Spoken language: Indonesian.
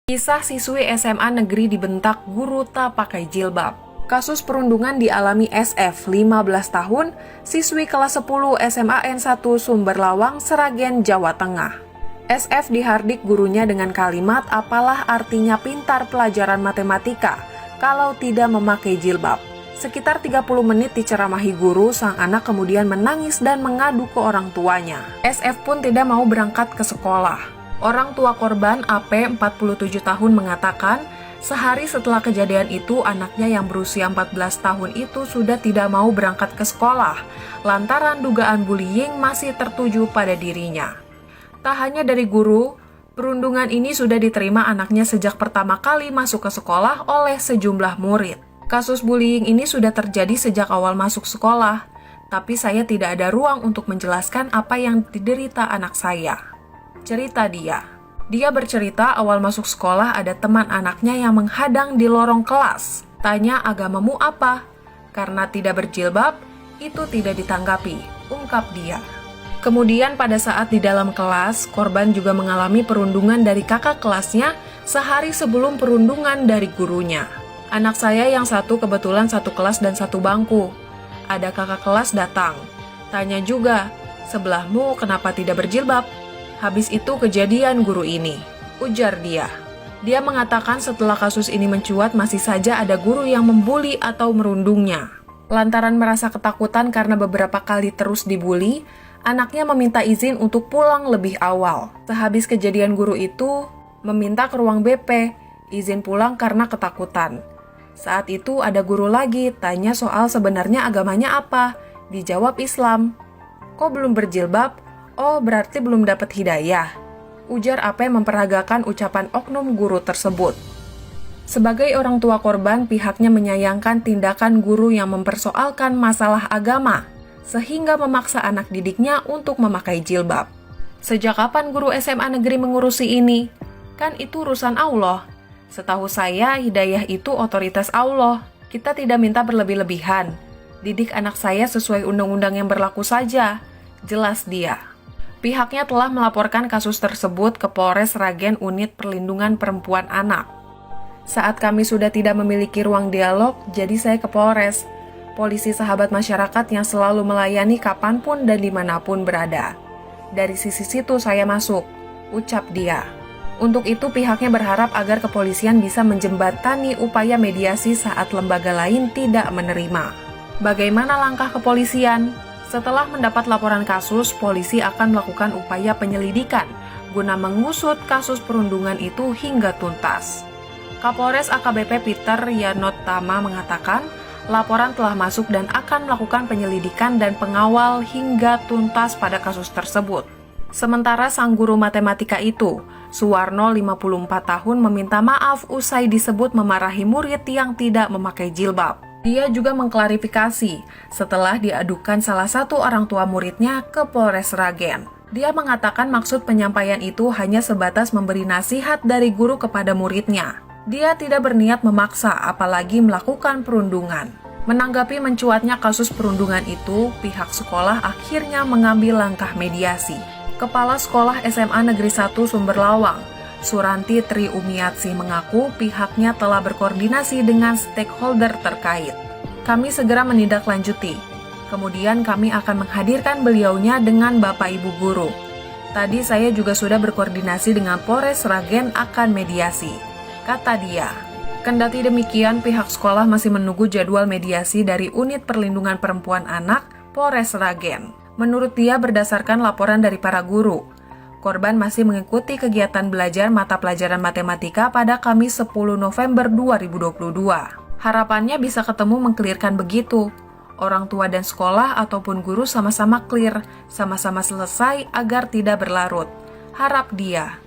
Kisah siswi SMA negeri dibentak guru tak pakai jilbab. Kasus perundungan dialami SF, 15 tahun, siswi kelas 10 SMA N1 Sumberlawang, Sragen, Jawa Tengah. SF dihardik gurunya dengan kalimat apalah artinya pintar pelajaran matematika kalau tidak memakai jilbab. Sekitar 30 menit diceramahi guru, sang anak kemudian menangis dan mengadu ke orang tuanya. SF pun tidak mau berangkat ke sekolah. Orang tua korban AP 47 tahun mengatakan, sehari setelah kejadian itu anaknya yang berusia 14 tahun itu sudah tidak mau berangkat ke sekolah, lantaran dugaan bullying masih tertuju pada dirinya. Tak hanya dari guru, perundungan ini sudah diterima anaknya sejak pertama kali masuk ke sekolah oleh sejumlah murid. Kasus bullying ini sudah terjadi sejak awal masuk sekolah, tapi saya tidak ada ruang untuk menjelaskan apa yang diderita anak saya. Cerita dia. Dia bercerita awal masuk sekolah ada teman anaknya yang menghadang di lorong kelas. Tanya agamamu apa? Karena tidak berjilbab, itu tidak ditanggapi, ungkap dia. Kemudian pada saat di dalam kelas, korban juga mengalami perundungan dari kakak kelasnya sehari sebelum perundungan dari gurunya. Anak saya yang satu kebetulan satu kelas dan satu bangku. Ada kakak kelas datang. Tanya juga, sebelahmu kenapa tidak berjilbab? Habis itu kejadian guru ini, ujar dia. Dia mengatakan setelah kasus ini mencuat masih saja ada guru yang membuli atau merundungnya. Lantaran merasa ketakutan karena beberapa kali terus dibuli, anaknya meminta izin untuk pulang lebih awal. Sehabis kejadian guru itu, meminta ke ruang BP, izin pulang karena ketakutan. Saat itu ada guru lagi, tanya soal sebenarnya agamanya apa. Dijawab Islam. Kok belum berjilbab? Oh, berarti belum dapat hidayah, ujar AP memperagakan ucapan oknum guru tersebut. Sebagai orang tua korban, pihaknya menyayangkan tindakan guru yang mempersoalkan masalah agama, sehingga memaksa anak didiknya untuk memakai jilbab. Sejak kapan guru SMA negeri mengurusi ini? Kan itu urusan Allah. Setahu saya, hidayah itu otoritas Allah. Kita tidak minta berlebih-lebihan. Didik anak saya sesuai undang-undang yang berlaku saja, jelas dia. Pihaknya telah melaporkan kasus tersebut ke Polres Sragen Unit Perlindungan Perempuan Anak. Saat kami sudah tidak memiliki ruang dialog, jadi saya ke Polres. Polisi sahabat masyarakat yang selalu melayani kapanpun dan dimanapun berada. Dari sisi situ saya masuk, ucap dia. Untuk itu pihaknya berharap agar kepolisian bisa menjembatani upaya mediasi saat lembaga lain tidak menerima. Bagaimana langkah kepolisian? Setelah mendapat laporan kasus, polisi akan melakukan upaya penyelidikan guna mengusut kasus perundungan itu hingga tuntas. Kapolres AKBP Peter Yanotama mengatakan, laporan telah masuk dan akan melakukan penyelidikan dan pengawal hingga tuntas pada kasus tersebut. Sementara sang guru matematika itu, Suwarno 54 tahun meminta maaf usai disebut memarahi murid yang tidak memakai jilbab. Dia juga mengklarifikasi setelah diadukan salah satu orang tua muridnya ke Polres Sragen. Dia mengatakan maksud penyampaian itu hanya sebatas memberi nasihat dari guru kepada muridnya. Dia tidak berniat memaksa apalagi melakukan perundungan. Menanggapi mencuatnya kasus perundungan itu, pihak sekolah akhirnya mengambil langkah mediasi. Kepala Sekolah SMA Negeri 1 Sumberlawang, Suranti Tri Umiatsih mengaku pihaknya telah berkoordinasi dengan stakeholder terkait. Kami segera menindaklanjuti. Kemudian kami akan menghadirkan beliaunya dengan Bapak Ibu Guru. Tadi saya juga sudah berkoordinasi dengan Polres Sragen akan mediasi, kata dia. Kendati demikian, pihak sekolah masih menunggu jadwal mediasi dari Unit Perlindungan Perempuan Anak Polres Sragen. Menurut dia berdasarkan laporan dari para guru, korban masih mengikuti kegiatan belajar mata pelajaran matematika pada Kamis 10 November 2022. Harapannya bisa ketemu mengklirkan begitu. Orang tua dan sekolah ataupun guru sama-sama clear, sama-sama selesai agar tidak berlarut. Harap dia.